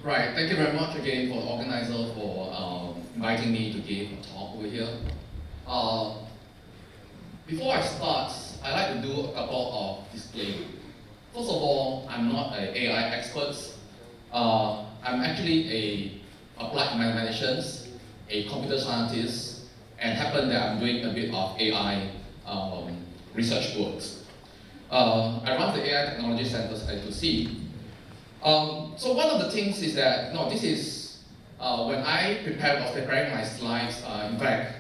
Right, thank you very much again for the organizer for inviting me to give a talk over here. Uh, Before I start, I'd like to do a couple of disclaimers. First of all, I'm not an AI expert. I'm actually a applied mathematicians, a computer scientist, and happen that I'm doing a bit of AI research works. I run the AI Technology Centers at FHKI. So one of the things is that, no, this is, when I was preparing my slides, in fact,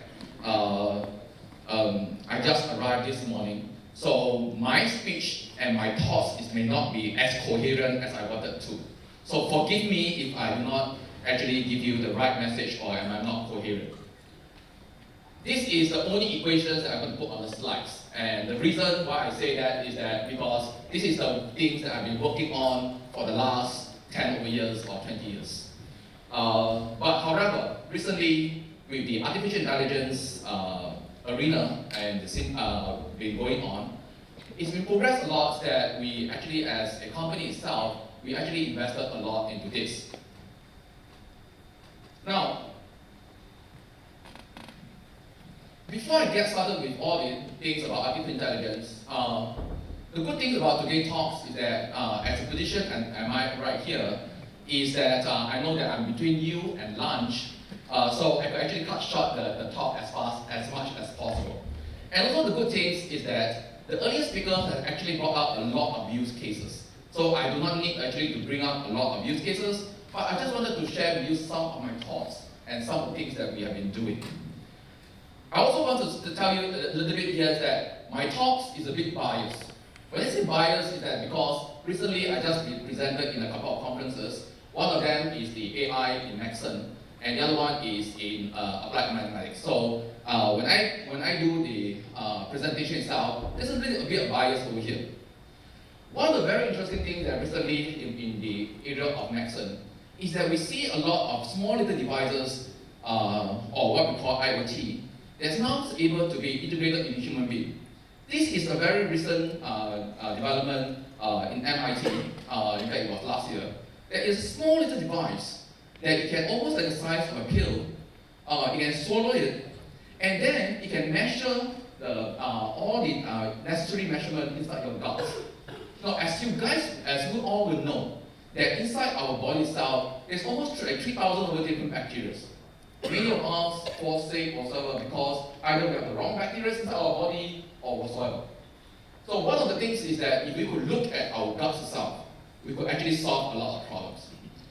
I just arrived this morning, so my speech and my thoughts may not be as coherent as I wanted to. So forgive me if I do not actually give you the right message or am I not coherent. This is the only equations that I'm going to put on the slides. And the reason why I say that is that because this is the things that I've been working on for the last 10 over years or 20 years. But however, recently with the artificial intelligence arena and been going on, it's been progressed a lot that we actually, as a company itself, we actually invested a lot into this. Now, before I get started with all the things about artificial intelligence, the good thing about today's talks is that as a position, and am I right here, is that I know that I'm between you and lunch, so I could actually cut short the talk as much as possible. And also the good things is that the earlier speakers have actually brought out a lot of use cases. So I do not need actually to bring up a lot of use cases, but I just wanted to share with you some of my thoughts and some of the things that we have been doing. I also want to tell you a little bit here that my talks is a bit biased. When I say biased, is that because recently I just been presented in a couple of conferences. One of them is the AI in Maxon, and the other one is in applied mathematics. So when I do the presentation itself, there's a bit of bias over here. One of the very interesting things that recently in the area of Maxon is that we see a lot of small little devices, or what we call IoT, that's now able to be integrated in a human being. This is a very recent development in MIT, in fact it was last year. There is a small little device that it can almost like the size of a pill, it can swallow it, and then it can measure all the necessary measurement inside your gut. Now as you all will know, that inside our body itself, there's almost like 3,000 over different bacteria. Many of us fall sick or whatever because either we have the wrong bacteria inside our body or whatsoever. So one of the things is that if we could look at our guts itself, we could actually solve a lot of problems.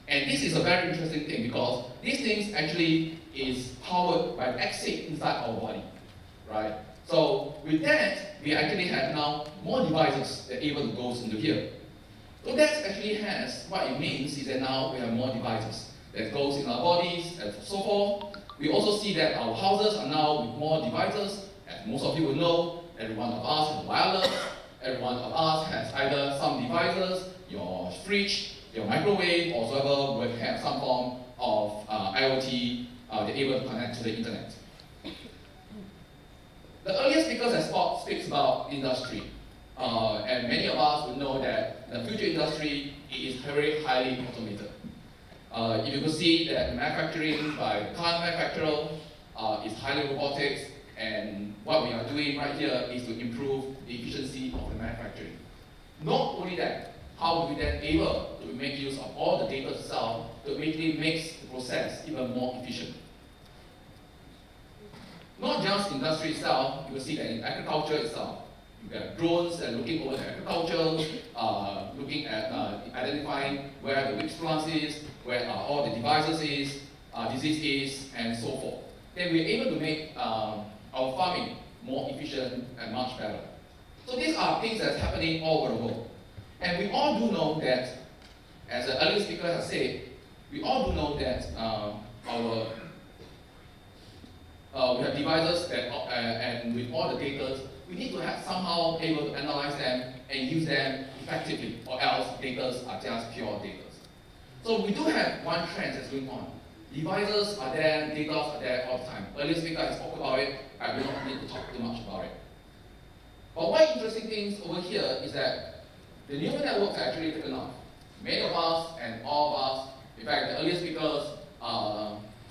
And this is a very interesting thing because these things actually is powered by exit inside our body, right? So with that, we actually have now more devices that are able to go into here. So that actually has, what it means is that now we have more devices that goes in our bodies and so forth. We also see that our houses are now with more devices. As most of you will know, every one of us has wireless. Every one of us has either some devices, your fridge, your microwave, or whatever will have some form of IoT they're able to connect to the internet. The earlier speakers have speaks about industry. And many of us will know that the future industry is very highly automated. If you could see that the manufacturing by the car manufacturer is highly robotics, and what we are doing right here is to improve the efficiency of the manufacturing. Not only that, how are we then able to make use of all the data itself to actually make the process even more efficient? Not just industry itself, you will see that in agriculture itself, you have drones that are looking over the agriculture, looking at identifying where the weak plants is, where all the devices is, disease is, and so forth. Then we're able to make our farming more efficient and much better. So these are things that's happening all over the world. And we all do know that, as the earlier speaker has said, we all do know that we have devices that, and with all the data, we need to have somehow able to analyze them and use them effectively, or else data are just pure data. So we do have one trend that's going on. Devices are there, data are there all the time. Earlier speaker has talked about it, I will not need to talk too much about it. But one interesting thing over here is that the neural networks are actually taken off. Many of us and all of us In fact, the earlier speakers,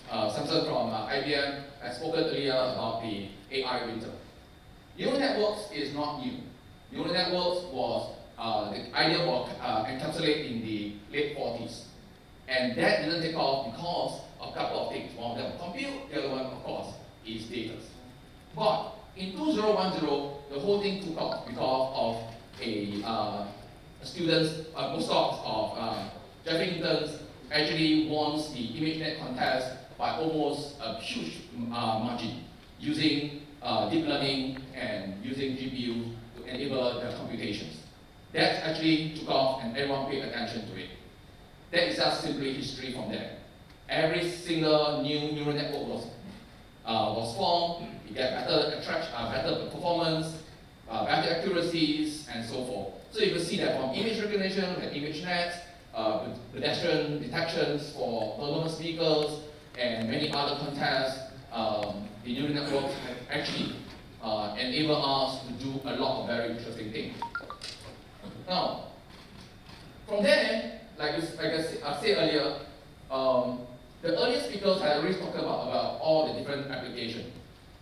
Samson from IBM, has spoken earlier about the AI winter. Neural networks is not new. Neural networks was, the idea was encapsulated in the late 40s. And that didn't take off because of a couple of things. One of them compute, the other one, of course, is data. But in 2010, the whole thing took off because of a student's postdocs of Jeffrey Hinton's actually won the ImageNet contest by almost a huge margin using deep learning and using GPU to enable the computations. That actually took off and everyone paid attention to it. That is just simply history from there. Every single new neural network was formed. You get better performance, better accuracies, and so forth. So you can see that from image recognition, like ImageNet, pedestrian detections for autonomous vehicles, and many other contests, the neural networks have actually enabled us to do a lot of very interesting things. Now, from there, like I said earlier, the earlier speakers had already talked about all the different applications.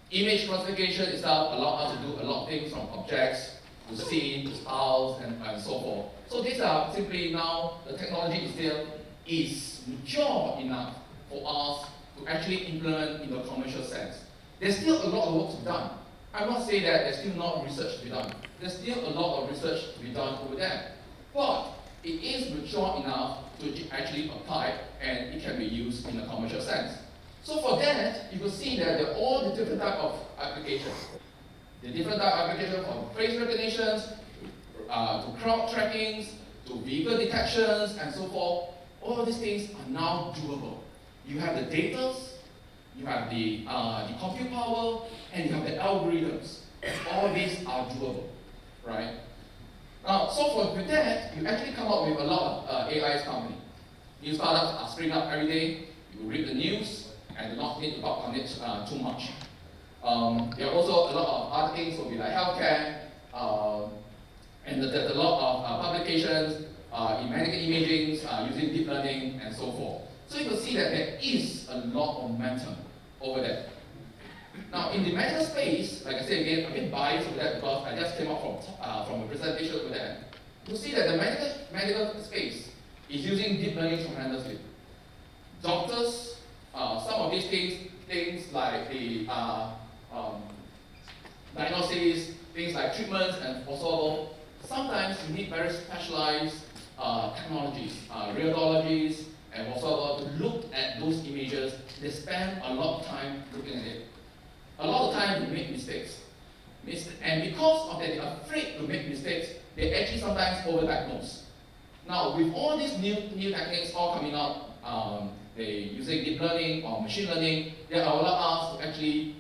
Image classification itself allows us to do a lot of things from objects to scene to styles and so forth. So these are simply now the technology itself is mature enough for us to actually implement in the commercial sense. There's still a lot of work to be done. I must say that there's still not research to be done. There's still a lot of research to be done over there. But it is mature enough to actually apply and it can be used in a commercial sense. So for that, you can see that there are all the different type of applications. The different type of applications from face recognitions, to crowd trackings, to vehicle detections, and so forth. All these things are now doable. You have the data, you have the compute power, and you have the algorithms. All these are doable, right? So with that, you actually come up with a lot of AI companies. New startups are springing up every day. You read the news and do not need to talk on it too much. There are also a lot of other things, will be like healthcare, and there's a lot of publications in medical imaging using deep learning and so forth. So you can see that there is a lot of momentum over there. Now, in the medical space, like I said again, I'm a bit biased over that because I just came up from a presentation over there. You see that the medical space is using deep learning tremendously. Doctors, some of these things like the diagnosis, things like treatments and also sometimes you need very specialized technologies, radiologies, and also to look at those images. They spend a lot of time looking at it. A lot of time they make mistakes. And because of that, they're afraid to make mistakes, they actually sometimes overdiagnose. Now, with all these new techniques all coming up, they using deep learning or machine learning, they allow us to actually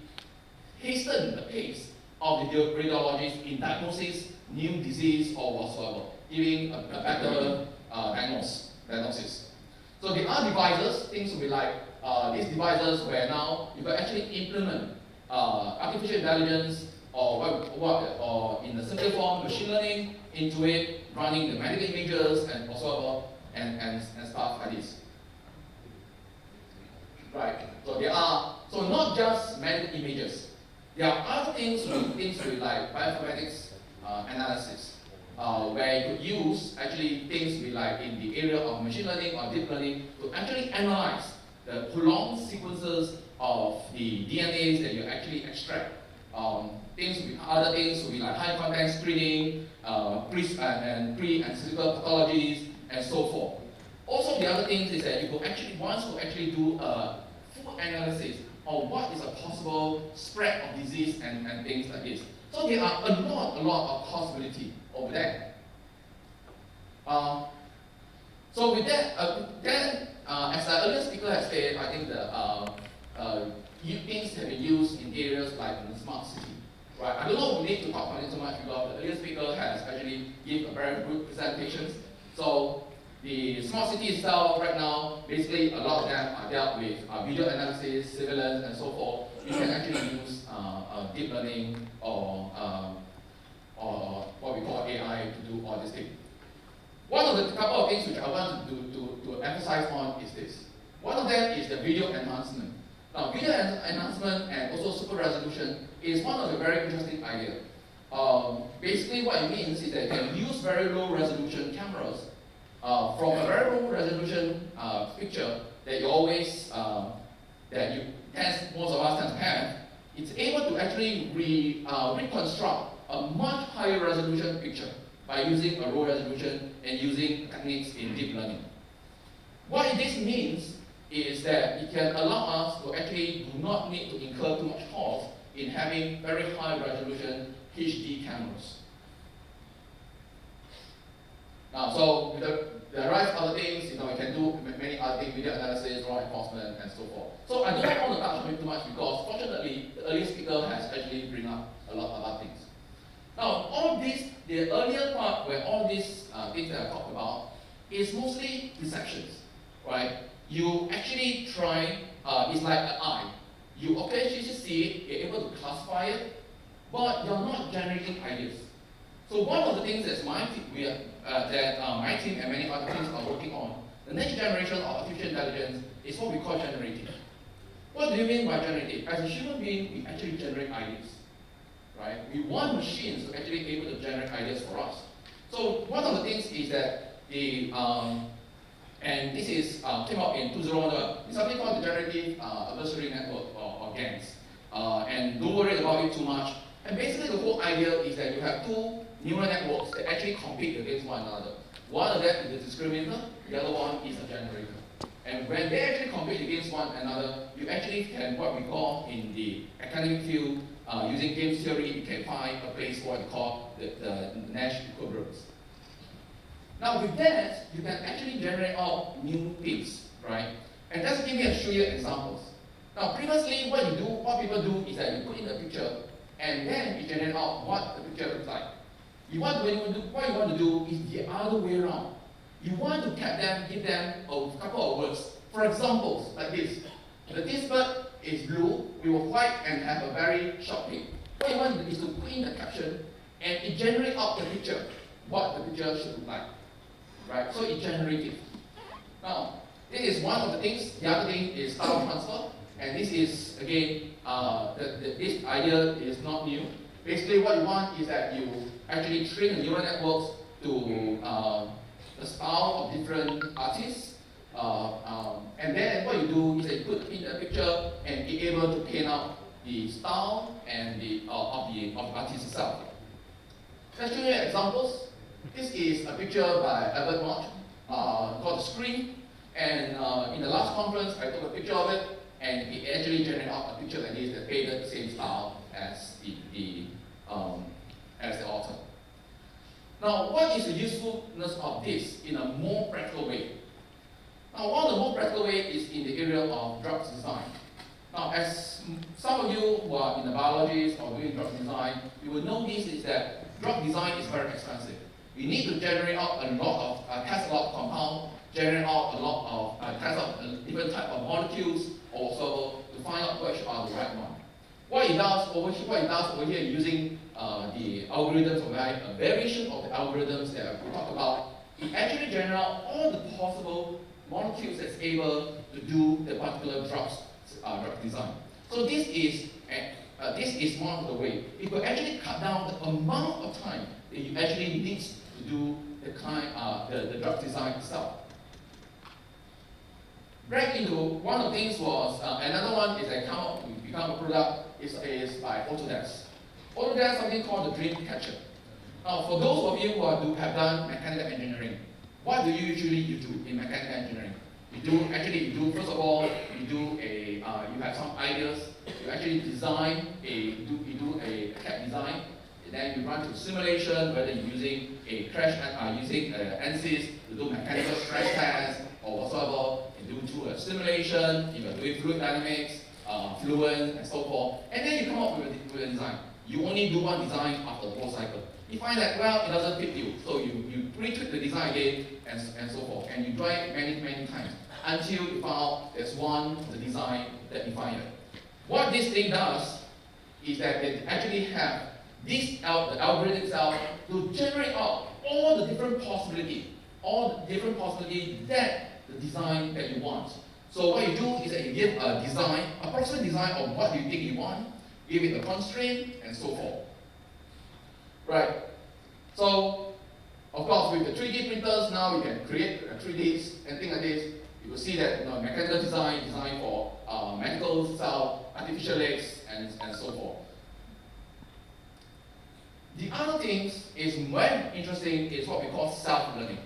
hasten the pace of the radiologies in diagnosis, new disease or whatsoever, giving a better diagnosis. So there are devices, things will be like these devices where now you can actually implement artificial intelligence or in the simple form machine learning into it, running the medical images and whatsoever and stuff like this. Right. So not just medical images. There are other things with like bioinformatics analysis, where you could use actually things with like in the area of machine learning or deep learning to actually analyze the prolonged sequences of the DNAs that you actually extract. Other things will be like high content screening, pre and cyclical pathologies, and so forth. Also, the other things is that you could actually actually do a full analysis of what is a possible spread of disease and things like this. So there are a lot of possibility over there. So with that, as the earlier speaker has said, I think the things have been used in areas like in the smart city. Right? I don't know if we need to talk on it so much because the earlier speaker has actually given a very good presentation. So the smart city itself right now, basically a lot of them are dealt with video analysis, surveillance, and so forth. You can actually use deep learning or what we call AI to do all these things. One of the couple of things which I want to to emphasize on is this. One of them is the video enhancement. Now, video enhancement and also super resolution is one of the very interesting ideas. Basically, what it means is that you can use very low resolution cameras from a very low resolution picture that you always, most of us tend to have. It's able to actually reconstruct a much higher resolution picture by using a low resolution and using techniques in deep learning. What this means is that it can allow us to actually do not need to incur too much cost in having very high resolution HD cameras. Now, so with the rise of other things, you can do many other things, video analysis, raw enforcement, and so forth. So I do not want to touch on it too much because, fortunately, the earlier speaker has actually bring up a lot of other things. Now, all this, the earlier part where all these things that I talked about is mostly deceptions, right? You actually try, it's like an eye. You occasionally see it, you're able to classify it, but you're not generating ideas. So one of the things that my team and many other teams are working on, the next generation of artificial intelligence is what we call generative. What do you mean by generative? As a human being, we actually generate ideas, right? We want machines to actually be able to generate ideas for us. So one of the things is that and this is came out in 2001, it's something called the Generative Adversary Network, or GANs. And don't worry about it too much. And basically the whole idea is that you have two neural networks that actually compete against one another. One of them is a discriminator, the other one is a generator. And when they actually compete against one another, you actually can, what we call in the academic field, using game theory, you can find a place for what we call the Nash equilibriums. Now with that, you can actually generate out new things, right? And just give me a few examples. Now previously, what people do is that you put in a picture, and then you generate out what the picture looks like. What you want to do is the other way around. You want to give them a couple of words. For examples, like this. This bird is blue, with white, and have a very short beak. What you want is to put in the caption, and it generates out the picture, what the picture should look like. Right? So it generates it. Now, this is one of the things. The other thing is style transfer. And this is, again, this idea is not new. Basically, what you want is that you actually train the neural networks to the style of different artists. And then what you do is that you put in a picture and be able to paint out the style and of the artist itself. Let's show you examples. This is a picture by Albert Mott called The Screen. And in the last conference, I took a picture of it, and it actually generated out a picture like this that painted the same style as the author. Now, what is the usefulness of this in a more practical way? Now, one of the more practical ways is in the area of drug design. Now, as some of you who are in the biologies or doing drug design, you will know this is that drug design is very expensive. We need to generate out a lot of, test a lot of compounds, generate out a lot of, test out different type of molecules, also to find out which are the right one. What it does over here using the algorithms, or a variation of the algorithms that we talked about, it actually generates out all the possible molecules that's able to do the particular drug design. So this is one of the ways. It will actually cut down the amount of time that you actually need to do the drug design itself. Right into one of the things was, another one is become a product is by Autodesk. Autodesk has something called the Dream Catcher. Now, for those of you who have done mechanical engineering, what do you usually do in mechanical engineering? First of all, you have some ideas, you actually design you do a CAD design, and then you run through simulation, whether you're using using ANSYS to do mechanical stress tests, or whatsoever. You do through a simulation, if you're doing fluid dynamics, fluent, and so forth, and then you come up with a design. You only do one design after the whole cycle. You find that, well, it doesn't fit you, so you retweak the design again, and so forth, and you try it many times, until you found there's the design that you find it. What this thing does is that it actually have the algorithm itself to generate out all the different possibilities that the design that you want. So what you do is that you give a design, approximate design of what you think you want, give it a constraint, and so forth. Right. So, of course, with the 3D printers now, you can create 3Ds and things like this. You will see that mechanical design for medical cell, artificial legs, and so forth. The other thing is very interesting is what we call self-learning.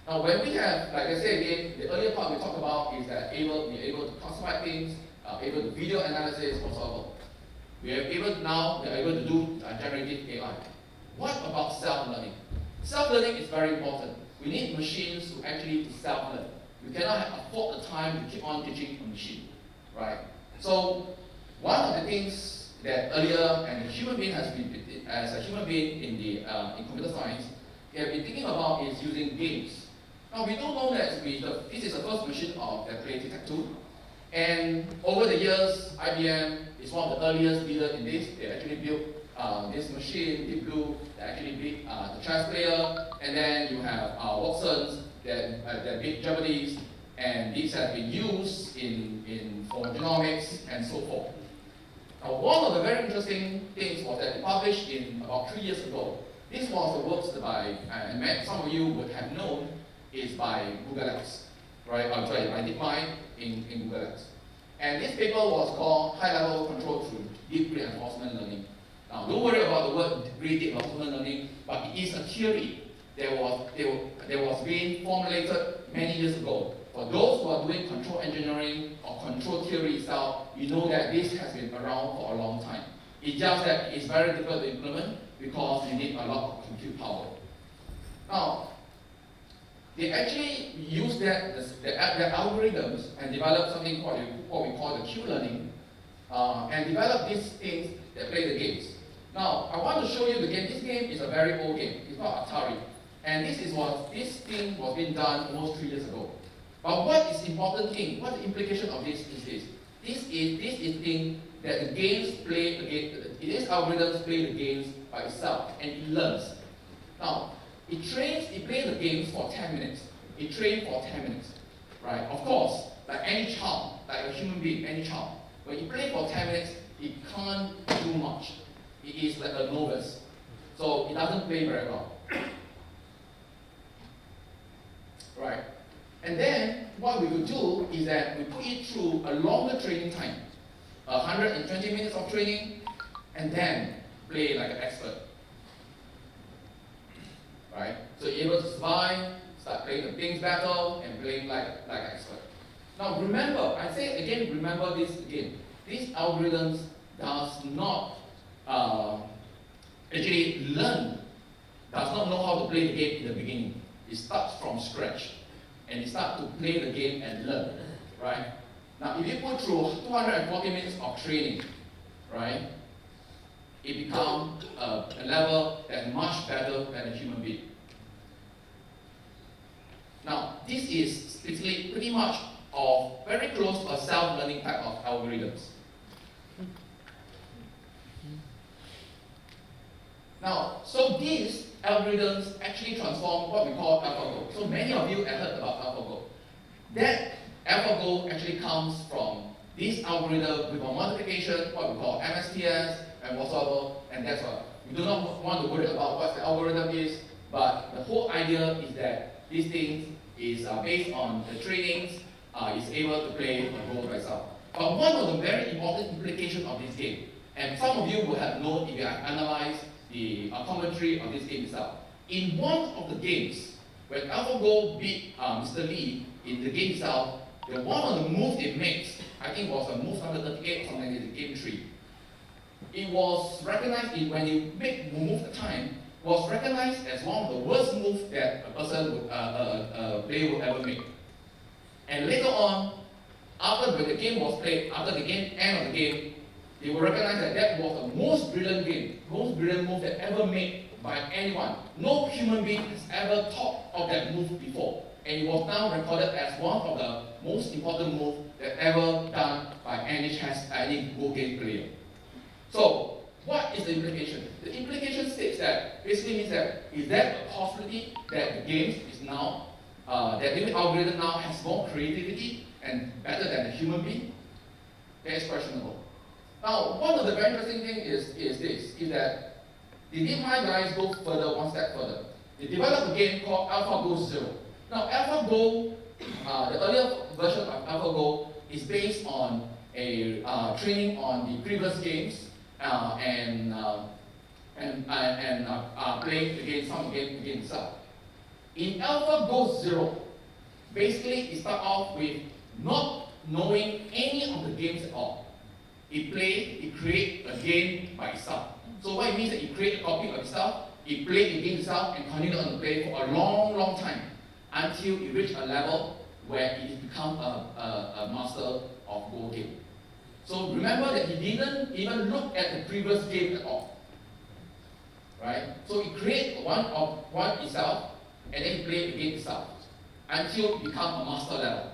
Now, when we have, like I said again, the earlier part we talked about is that we're able to classify things, able to video analysis, whatsoever. We are able to do generative AI. What about self-learning? Self-learning is very important. We need machines to actually self-learn. You cannot afford the time to keep on teaching a machine, right? So one of the things that earlier and the human being has been, as a human being in computer science, we have been thinking about is using games. Now we don't know that this is the first machine of the HKITIC tool, and over the years, IBM is one of the earliest leaders in this. They actually built this machine, Deep Blue, they actually built the chess player, and then you have Watson's, that big Japanese, and these have been used for genomics and so forth. Now, one of the very interesting things was that it published in about 3 years ago. This was the works by, and some of you would have known, is by Google X, right? I'm sorry, by DeepMind in Google X. And this paper was called High-Level Control Through Deep Reinforcement Learning. Now, don't worry about the word deep reinforcement learning, but it is a theory that was being formulated many years ago. For those who are doing control engineering or control theory itself, you know that this has been around for a long time. It's just that it's very difficult to implement because you need a lot of compute power. Now, they actually use their algorithms and develop something called what we call the Q-learning, and develop these things that play the games. Now, I want to show you the game. This game is a very old game. It's called Atari. And this thing was being done almost 3 years ago. But what is the important thing? What the implication of this is this? This is thing that the games play against, these algorithms play the games by itself, and it learns. Now, it plays the games for 10 minutes. It trains for 10 minutes, right? Of course, like any child, like a human being, any child, when you play for 10 minutes, it can't do much. It is like a novice. So it doesn't play very well. Right? And then what we would do is that we put it through a longer training time, 120 minutes of training, and then play like an expert. Right? So you're able to survive, start playing the things battle, and playing like an expert. Now remember, I say again, remember this again. These algorithms does not actually learn, does not know how to play the game in the beginning. It starts from scratch, and it starts to play the game and learn, right? Now, if you put through 240 minutes of training, right, it becomes a level that's much better than a human being. Now, this is basically pretty much of very close to a self-learning type of algorithms. Now, so these algorithms actually transform what we call AlphaGo. So many of you have heard about AlphaGo. That AlphaGo actually comes from this algorithm with a modification, what we call MSTS and whatsoever, and that's what. We do not want to worry about what the algorithm is, but the whole idea is that this thing is based on the trainings, is able to play a role by itself. But one of the very important implications of this game, and some of you will have known if you have analyzed the commentary of this game itself. In one of the games, when AlphaGo beat Mr. Lee in the game itself, the one of the moves it makes, I think was a move number 38 something in the game 3. It was recognized when you move the time, was recognized as one of the worst moves that a person would, player would ever make. And later on, when the game was played, after the end of the game, they will recognize that that was the most brilliant game, most brilliant move that ever made by anyone. No human being has ever thought of that move before. And it was now recorded as one of the most important moves that ever done by any Go game player. So, what is the implication? The implication states that, basically means that, is there a possibility that the game is now that limit algorithm now has more creativity and better than a human being, that is questionable. Now, one of the very interesting things is that the DeepMind guys go further, one step further. They developed a game called AlphaGo Zero. Now, AlphaGo, the earlier version of AlphaGo is based on a training on the previous games and playing against some game itself. In AlphaGo Zero, basically it starts off with not knowing any of the games at all. It creates a game by itself. So what it means is that it creates a copy of itself, it plays the game itself, and continues on to play for a long, long time until it reaches a level where it becomes a master of Go game. So remember that he didn't even look at the previous game at all. Right? So it creates one itself, and then he plays the game itself until it becomes a master level.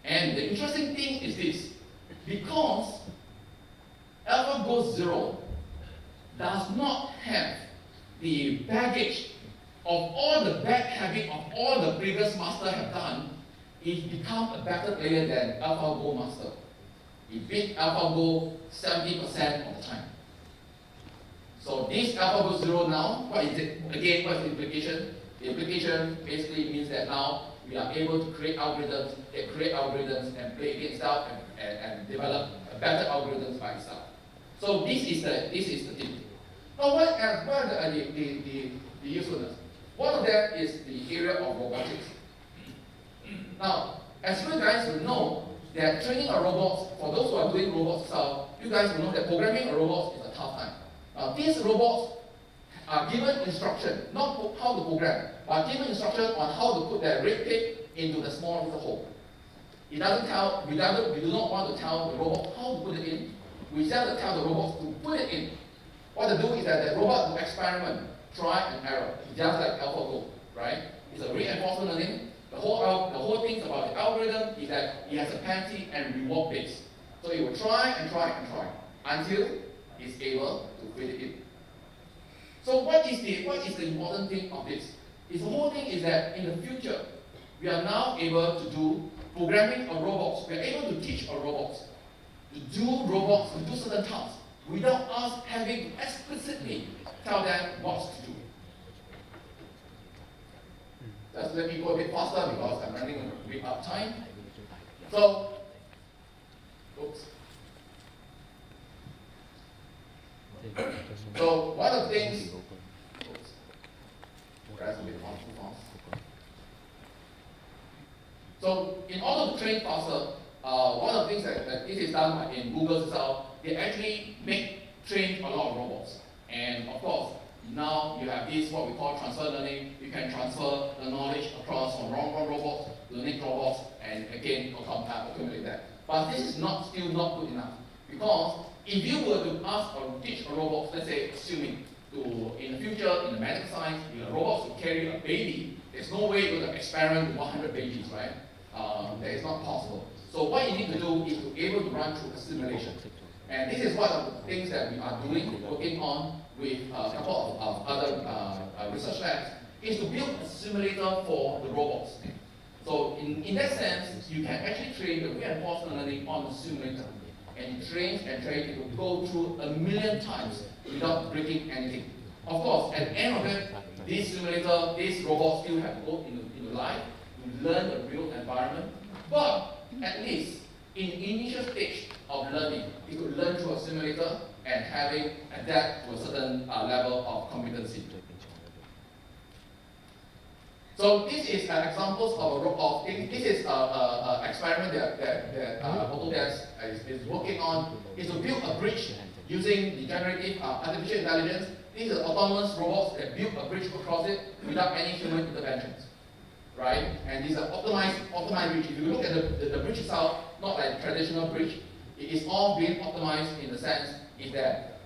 And the interesting thing is this, because AlphaGo Zero does not have the baggage of all the bad habits of all the previous masters have done, it becomes a better player than AlphaGo master. It beat AlphaGo 70% of the time. So this AlphaGo Zero now, what is it? Again, what is the implication? The implication basically means that now we are able to create algorithms and play against itself and develop better algorithms by itself. So this is the thing. Now what are the usefulness? One of them is the area of robotics. Now, as you guys will know, that training a robot, for those who are doing robots itself, you guys will know that programming a robot is a tough time. These robots are given instruction, not how to program, but given instruction on how to put their red tape into the small little hole. It doesn't tell, we do not want to tell the robot how to put it in. We just tell the robots to put it in. What to do is that the robot will experiment, try and error, just like AlphaGo, right? It's a reinforcement learning. The whole thing about the algorithm is that it has a penalty and reward base. So it will try and try and try until it's able to fit it in. So what is the important thing of this? The whole thing is that in the future, we are now able to do programming of robots. We are able to teach our robots to do certain tasks without us having to explicitly tell them what to do. Just let me go a bit faster because I'm running a bit out of time. So, oops. So one of the things, that's a bit fast. So in order to train faster, one of the things that this is done in Google itself, they actually train a lot of robots. And of course, now you have this, what we call transfer learning. You can transfer the knowledge across from one robots to the next robots, and again, accumulate that. But this is still not good enough. Because if you were to ask or teach a robot, let's say, assuming in the future, in the medical science, if a robot will carry a baby, there's no way you're going to experiment with 100 babies, right? That is not possible. So what you need to do is to be able to run through a simulation. And this is one of the things that we are doing, working on with a couple of other research labs, is to build a simulator for the robots. So in that sense, you can actually train the reinforcement learning on the simulator. And it trains, it will go through 1,000,000 times without breaking anything. Of course, at the end of it, this simulator, this robot still have to go into life, to learn the real environment. But at least in initial stage of learning, it could learn through a simulator and adapt to a certain level of competency. So this is an examples of things. This is an experiment that Autodesk is working on. Is to build a bridge using the generative artificial intelligence. These are autonomous robots that build a bridge across it without any human interventions, right? And these are optimized bridge. If you look at the bridge itself, not like traditional bridge, it is all being optimized in the sense is that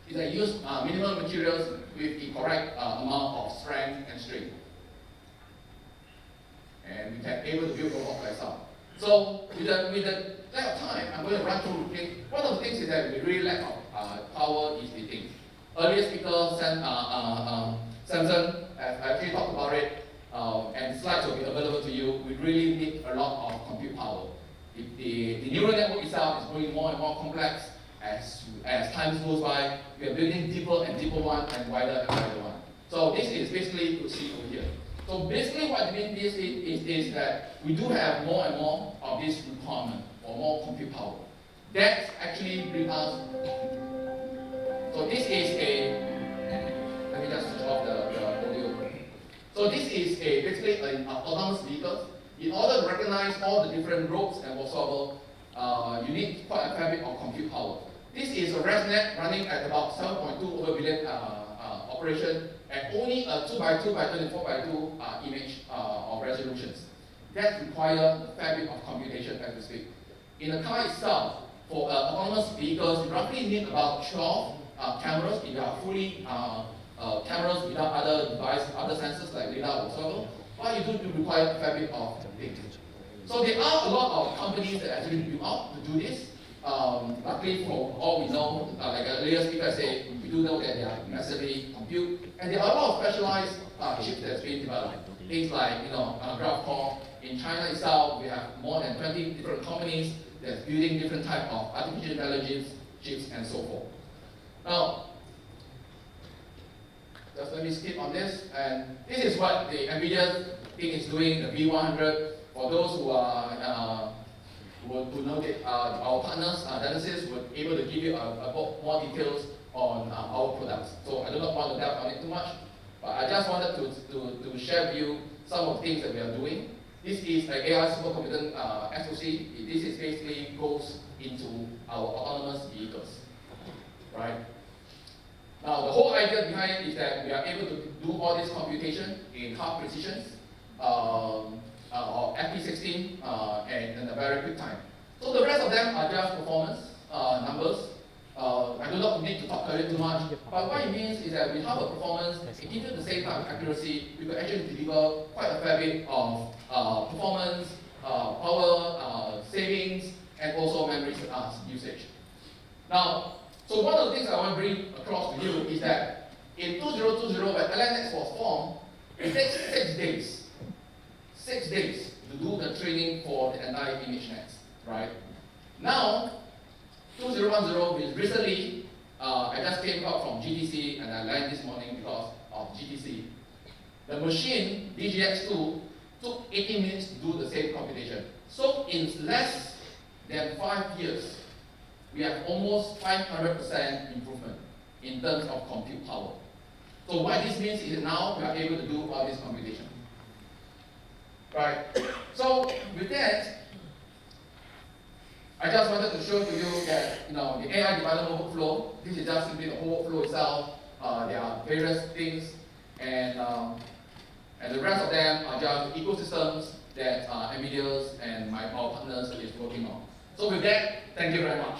use minimal materials with the correct amount of strength and strain. And we can able to build robots by itself. So with the lack of time, I'm going to run through things. One of the things is that we really lack of power is the thing. Earlier speaker, Samson, actually talked about it, and the slide really need a lot of compute power. The neural network itself is growing more and more complex as time goes by. We are building deeper and deeper one and wider one. So this is basically to see over here. So basically what it means is that we do have more and more of this requirement for more compute power. That actually brings us, so this is a, let me just switch off the audio. So this is basically an autonomous vehicle. In order to recognize all the different roads and whatsoever, you need quite a fair bit of compute power. This is a ResNet running at about 7.2 billion operation at only a 2x2x24x2 image of resolutions. That requires a fair bit of computation as we speak. In the car itself, for autonomous vehicles, you roughly need about 12 cameras if you are fully cameras without other devices, other sensors like radar or whatsoever. But you do require a fair bit of data. So there are a lot of companies that actually build out to do this. Luckily for all we know, like earlier speaker said, we do know that they are massively compute, and there are a lot of specialized chips that's being developed. Things like, graph core. In China itself, we have more than 20 different companies that's building different types of artificial intelligence chips and so forth. Now, just let me skip on this, and this is what the NVIDIA thing is doing, the V100. For those who are who know that our partners, Genesis, were able to give you more details on our products. So I do not want to delve on it too much, but I just wanted to share with you some of the things that we are doing. This is an AI supercomputer SoC. This is basically goes into our autonomous vehicles, right? Now the whole idea behind it is that we are able to do all this computation in half precision, or FP16, and in a very quick time. So the rest of them are just performance numbers. I do not need to talk about it too much, but what it means is that with half a performance, it gives you the same type of accuracy. We could actually deliver quite a fair bit of performance, power savings, and also memory usage. Now, so one of the things I want to bring across to you is that in 2020, when LNX was formed, it takes 6 days. 6 days to do the training for the entire image nets, right? Now, 2010 is recently, I just came out from GTC and I landed this morning because of GTC. The machine, DGX2, took 18 minutes to do the same computation. So in less than 5 years, we have almost 500% improvement in terms of compute power. So what this means is now we are able to do all this computation. Right. So with that, I just wanted to show to you that the AI development workflow. This is just simply the whole workflow itself. There are various things, and the rest of them are just ecosystems that NVIDIA's and our partners is working on. So with that, thank you very much.